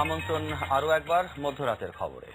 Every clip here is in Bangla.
আমন্ত্রণ আরও একবার মধ্যরাতের খবরে।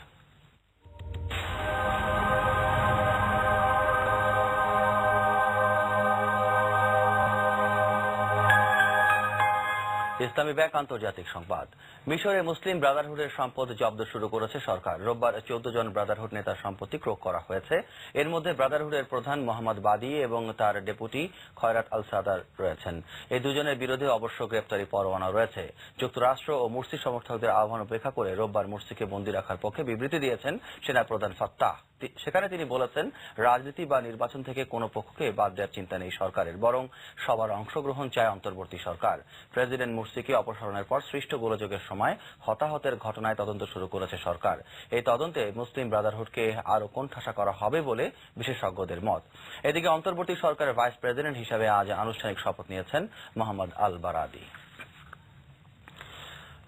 ইসলামী ব্যাংক আন্তর্জাতিক সংবাদ। মিশরে মুসলিম ব্রাদারহুডের সম্পদ জব্দ শুরু করেছে সরকার। রোববার 14 জন ব্রাদারহুড নেতার সম্পত্তি ক্রোক করা হয়েছে। এর মধ্যে ব্রাদারহুডের প্রধান মোহাম্মদ বাদি এবং তার ডেপুটি খয়রাত আল সাদার রয়েছেন। এই দুজনের বিরুদ্ধে অবশ্য গ্রেপ্তারি পরোয়ানা রয়েছে। যুক্তরাষ্ট্র ও মুরসি সমর্থকদের আহ্বান উপেক্ষা করে রোববার মুরসিকে বন্দী রাখার পক্ষে বিবৃতি দিয়েছেন সেনাপ্রধান ফাত্তাহ। সেখানে তিনি বলেছেন, রাজনীতি বা নির্বাচন থেকে কোনো পক্ষকে বাদ দেওয়ার চিন্তা নেই সরকারের, বরং সবার অংশগ্রহণ চায় অন্তর্বর্তী সরকার। প্রেসিডেন্ট মুরসিকে অপসারণের পর সৃষ্ট গোলযোগের সময় হতাহতের ঘটনায় তদন্ত শুরু করেছে সরকার। এই তদন্তে মুসলিম ব্রাদারহুডকে আরও কোণঠাসা করা হবে বলে বিশেষজ্ঞদের মত। এদিকে অন্তর্বর্তী সরকারের ভাইস প্রেসিডেন্ট হিসেবে আজ আনুষ্ঠানিক শপথ নিয়েছেন মোহাম্মদ আল বারাদি।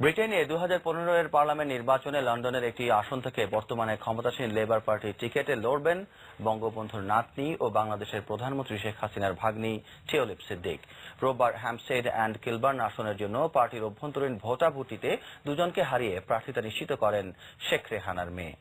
ব্রিটেনে 2015-এর পার্লামেন্ট নির্বাচনে লন্ডনের একটি আসন থেকে বর্তমানে ক্ষমতাসীন লেবার পার্টির টিকেটে লড়বেন বঙ্গবন্ধুর নাতনি ও বাংলাদেশের প্রধানমন্ত্রী শেখ হাসিনার ভাগ্নি টিউলিপ সিদ্দিক। রোববার হ্যাম্পস্টেড অ্যান্ড কিলবার্ন আসনের জন্য পার্টির অভ্যন্তরীণ ভোটাভুটিতে দুজনকে হারিয়ে প্রার্থিতা নিশ্চিত করেন শেখ রেহানার মেয়ে।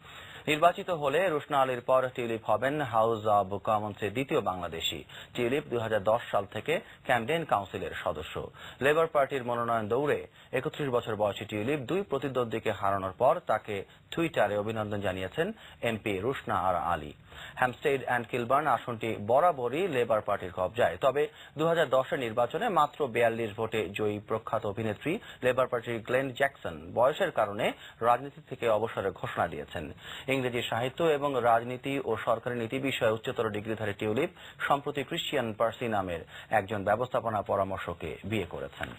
নির্বাচিত হলে রুশনা আলীর পর টিউলিপ হবেন হাউস অব কমন্সের দ্বিতীয় বাংলাদেশি। টিউলিপ 2010 সাল থেকে ক্যামডেন কাউন্সিলের সদস্য। লেবার পার্টির মনোনয়ন দৌড়ে 31 বছর বয়সী টিউলিপ দুই প্রতিদ্বন্দ্বীকে হারানোর পর তাকে টুইটারে অভিনন্দন জানিয়েছেন MP Rushanara Ali. Hampstead and Kilburn আসনটি বরাবরই লেবার পার্টির কবজায়। তবে 2010-এর নির্বাচনে মাত্র 42 ভোটে জয়ী প্রখ্যাত অভিনেত্রী লেবার পার্টির গ্লেন জ্যাকসন বয়সের কারণে রাজনীতি থেকে অবসরের ঘোষণা দিয়েছেন। ইংরেজি সাহিত্য এবং রাজনীতি ও সরকারি নীতি বিষয়ে উচ্চতর ডিগ্রিধারী টিউলিপ সম্প্রতি ক্রিশ্চিয়ান পার্সি নামের একজন ব্যবস্থাপনা পরামর্শকে বিয়ে করেছেন।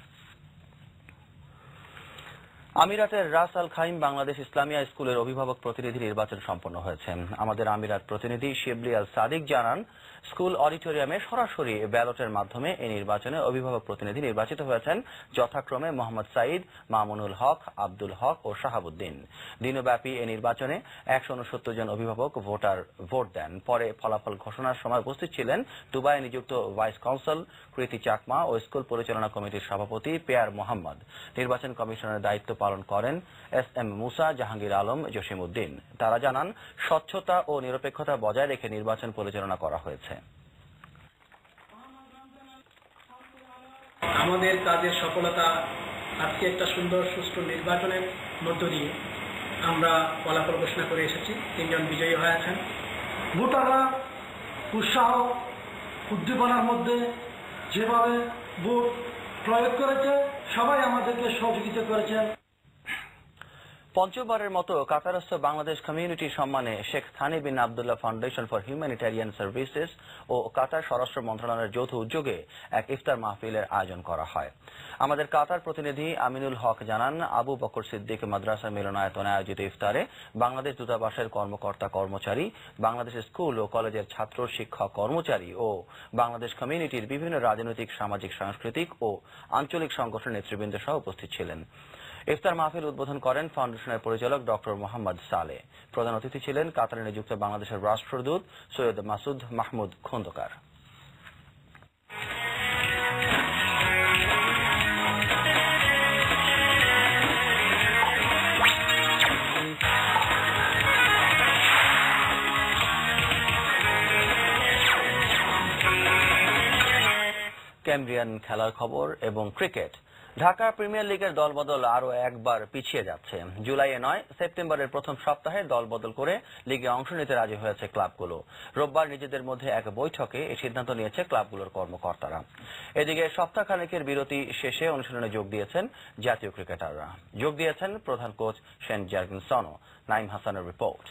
আমিরাতের রাস আল খাইম বাংলাদেশ ইসলামিয়া স্কুলের অভিভাবক প্রতিনিধি নির্বাচন সম্পন্ন হয়েছে। আমাদের আমিরাত প্রতিনিধি শিবলি আল সাদিক জানান, স্কুল অডিটোরিয়ামে সরাসরি ব্যালটের মাধ্যমে এই নির্বাচনে অভিভাবক প্রতিনিধি নির্বাচিত হয়েছেন যথাক্রমে মোহাম্মদ সাইদ, মামুনুল হক, আব্দুল হক ও শাহাবুদ্দিন। দিনব্যাপী এই নির্বাচনে 169 জন অভিভাবক ভোট দেন। পরে ফলাফল ঘোষণার সময় উপস্থিত ছিলেন দুবাইয়ে নিযুক্ত ভাইস কনসাল কৃতি চাকমা ও স্কুল পরিচালনা কমিটির সভাপতি পেয়ার মোহাম্মদ। নির্বাচন কমিশনের দায়িত্ব পালন করেন এস.এম. মুসা, জাহাঙ্গীর আলম, জসিমউদ্দিন। তারা জানান, স্বচ্ছতা ও নিরপেক্ষতা বজায় রেখে নির্বাচন পরিচালনা করা হয়েছে। আমাদের কাজের সফলতা আজকে একটা সুন্দর সুষ্ঠু নির্বাচনের মধ্য দিয়ে আমরা ফলাফল ঘোষণা করে এসেছি। 3 জন বিজয়ী হয়েছেন। ভোটাররা উৎসাহ উদ্দীপনার মধ্যে যেভাবে ভোট প্রয়োগ করেছে, সবাই আমাদেরকে সহযোগিতা করেছেন। পঞ্চমবারের মতো কাতারস্থ বাংলাদেশ কমিউনিটি সম্মানে Sheikh Thani bin Abdullah foundation for humanitarian services ও কাতার স্বরাষ্ট্র মন্ত্রণালয়ের যৌথ উদ্যোগে এক ইফতার মাহফিলের আয়োজন করা হয়। আমাদের কাতার প্রতিনিধি আমিনুল হক জানান, আবু বকর সিদ্দিক মাদ্রাসা মিলনায়তনে আয়োজিত ইফতারে বাংলাদেশ দূতাবাসের কর্মকর্তা কর্মচারী, বাংলাদেশ স্কুল ও কলেজের ছাত্র শিক্ষক কর্মচারী ও বাংলাদেশ কমিউনিটির বিভিন্ন রাজনৈতিক, সামাজিক, সাংস্কৃতিক ও আঞ্চলিক সংগঠনের নেতৃবৃন্দ সহ উপস্থিত ছিলেন। ইফতার মাহফিল উদ্বোধন করেন ফাউন্ডেশনের পরিচালক ডক্টর মোহাম্মদ সালে। প্রধান অতিথি ছিলেন কাতারে নিযুক্ত বাংলাদেশের রাষ্ট্রদূত সৈয়দ মাসুদ মাহমুদ খন্দকার। ক্যাম্ব্রিয়ান খেলার খবর এবং ক্রিকেট। ঢাকা প্রিমিয়ার লিগের দলবদল আরও একবার পিছিয়ে যাচ্ছে। জুলাইয়ে নয়, সেপ্টেম্বরের প্রথম সপ্তাহে দলবদল করে লিগে অংশ নিতে রাজি হয়েছে ক্লাবগুলো। রোববার নিজেদের মধ্যে এক বৈঠকে এই সিদ্ধান্ত নিয়েছে ক্লাবগুলোর কর্মকর্তারা। এদিকে সপ্তাহখানেকের বিরতি শেষে অনুশীলনে যোগ দিয়েছেন জাতীয় ক্রিকেটাররা। যোগ দিয়েছেন প্রধান কোচ শেন জার্গেনসনও। নাইম হাসানের রিপোর্ট।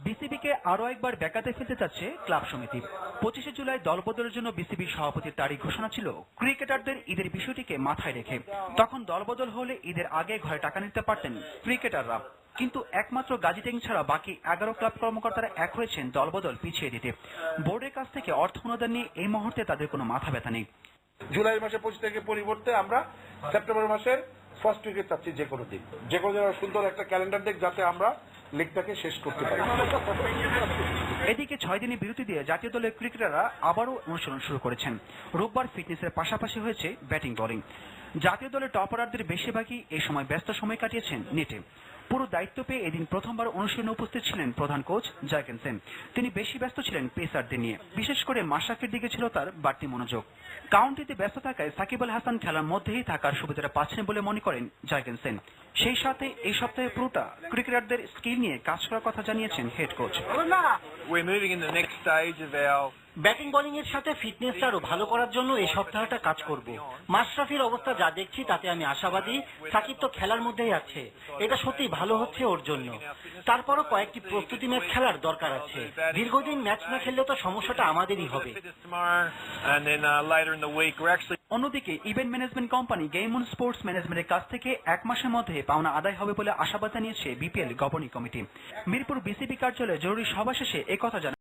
বিসিবিকে আরো একবার ব্যাকাতে ফেলতে চাচ্ছে ক্লাব সমিতি। 25 জুলাই দলবদলের জন্য বিসিবির সভাপতির তারিখ ঘোষণা ছিল ক্রিকেটারদের ঈদের বিষয়টিকে মাথায় রেখে। তখন দলবদল হলে ঈদের আগে ঘরে টাকা নিতে পারতেন ক্রিকেটাররা। কিন্তু একমাত্র গাজী ট্যাং ছাড়া বাকি 11 ক্লাব কর্মকর্তারা এক হয়েছেন দলবদল পিছিয়ে দিতে। বোর্ডের কাছ থেকে অর্থ অনুদান নিয়ে এই মুহূর্তে তাদের কোনো মাথা ব্যথা নেই। জুলাই মাসে 25 তারিখের পরিবর্তে আমরা সেপ্টেম্বর মাসের ফার্স্ট উইকে চাচ্ছি যে কোনো দিন, সুন্দর একটা ক্যালেন্ডার দিক, যাতে আমরা লিগটাকে শেষ করতে পারি। এদিকে 6 দিনের বিরতি দিয়ে জাতীয় দলের ক্রিকেটাররা আবারও অনুশীলন শুরু করেছেন। রোববার ফিটনেসের পাশাপাশি হয়েছে ব্যাটিং বোলিং। জাতীয় দলের টপ অর্ডারদের বেশিরভাগই এই সময় ব্যস্ত সময় কাটিয়েছেন নেটে। পুরো দায়িত্ব পেয়ে এদিন প্রথমবার অনুশীলনে উপস্থিত ছিলেন প্রধান কোচ জায়কেন সেন। তিনি বেশি ব্যস্ত ছিলেন পেসারদের নিয়ে, বিশেষ করে মাশরাফির দিকে ছিল তার বাড়তি মনোযোগ। কাউন্টিতে ব্যস্ত থাকায় সাকিব আল হাসান খেলার মধ্যেই থাকার সুবিধাটা পাচ্ছেন বলে মনে করেন জায়কেন সেন। সেই সাথে এই সপ্তাহে পুরোটা ক্রিকেটারদের স্কিল নিয়ে কাজ করার কথা জানিয়েছেন হেড কোচ। ব্যাটিং বোলিং এর সাথে ফিটনেসটা আরো ভালো করার জন্য এই সপ্তাহটা কাজ করব। মাশরাফির অবস্থা যা দেখছি তাতে আমি আশাবাদী। সাকিব তো খেলার মধ্যেই আছে, এটা সত্যি ভালো হচ্ছে ওর জন্য। তারপরও কয়েকটি প্রস্তুতি ম্যাচ খেলার দরকার আছে। দীর্ঘদিন ম্যাচ না খেললে তো সমস্যাটা আমাদেরই হবে। অন্যদিকে event management company game on sports ম্যানেজমেন্টের কাছ থেকে 1 মাসের মধ্যে পাওনা আদায় হবে বলে আশাবাদ জানিয়েছে BPL governing committee. Mirpur BCB কার্যালয়ে জরুরি সভা শেষে একথা জানান